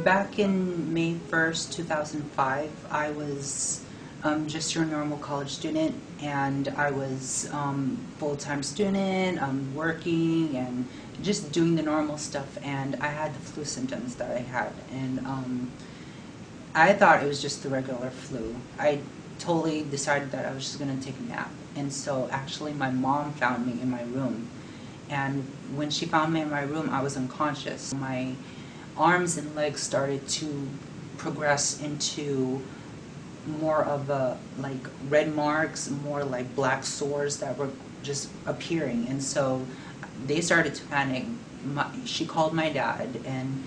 Back in May 1st, 2005, I was just your normal college student, and I was full-time student, working and just doing the normal stuff, and I had the flu symptoms that I had, and I thought it was just the regular flu. I totally decided that I was just going to take a nap, and so actually my mom found me in my room, and when she found me in my room, I was unconscious. My arms and legs started to progress into more of a like red marks, more like black sores that were just appearing, and so they started to panic. She called my dad, and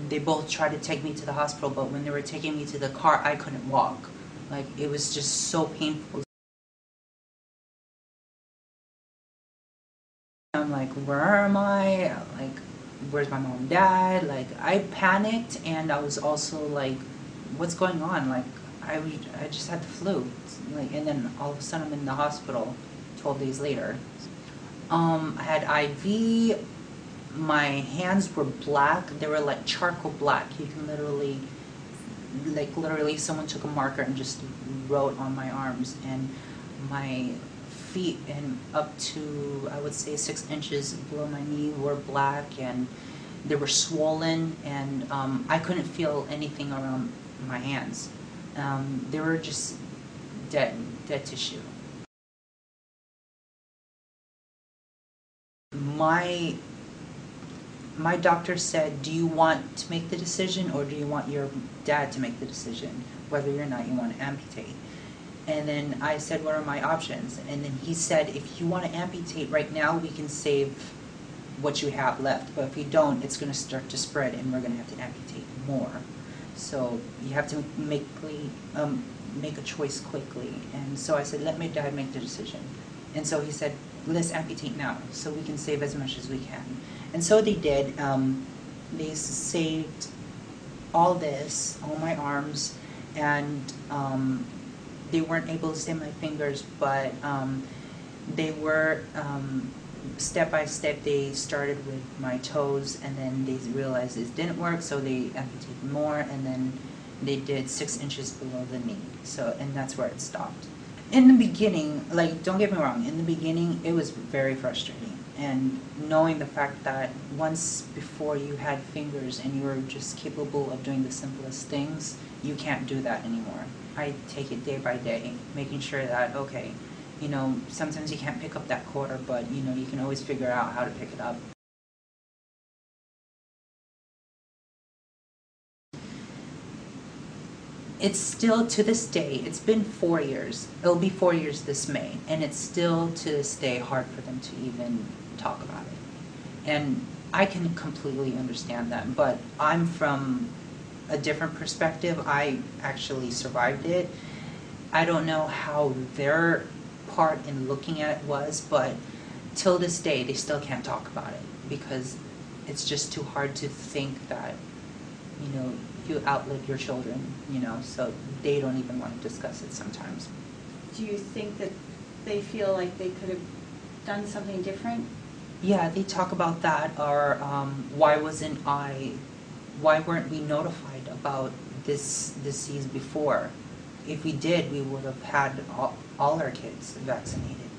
they both tried to take me to the hospital, but when they were taking me to the car, I couldn't walk. Like, it was just so painful. I'm like, where am I? Like, where's my mom and dad? Like, I panicked, and I was also like, what's going on? Like, I just had the flu. Like, and then all of a sudden I'm in the hospital 12 days later. I had IV. My hands were black. They were like charcoal black. You can literally, someone took a marker and just wrote on my arms, and my feet and up to, I would say, 6 inches below my knee were black, and they were swollen, and I couldn't feel anything around my hands. They were just dead tissue. My doctor said, do you want to make the decision, or do you want your dad to make the decision whether or not you want to amputate? And then I said, what are my options? And then he said, if you want to amputate right now, we can save what you have left, but if you don't, it's going to start to spread, and we're going to have to amputate more. So you have to make a choice quickly. And so I said, let my dad make the decision. And so he said, let's amputate now, so we can save as much as we can. And so they did. They saved all my arms, and they weren't able to save my fingers, but they were, step by step, they started with my toes, and then they realized it didn't work, so they amputated more, and then they did 6 inches below the knee. So, and that's where it stopped. In the beginning, like, don't get me wrong, in the beginning it was very frustrating, and knowing the fact that once before you had fingers and you were just capable of doing the simplest things, you can't do that anymore. I take it day by day, making sure that, okay, you know, sometimes you can't pick up that quarter, but you know, you can always figure out how to pick it up. It's still, to this day, it's been 4 years. It'll be 4 years this May, and it's still, to this day, hard for them to even talk about it. And I can completely understand that, but I'm from a different perspective. I actually survived it. I don't know how their part in looking at it was, but till this day, they still can't talk about it, because it's just too hard to think that, you know, you outlive your children, you know, so they don't even want to discuss it sometimes. Do you think that they feel like they could have done something different? Yeah, they talk about that, or why weren't we notified about this disease before? If we did, we would have had all our kids vaccinated.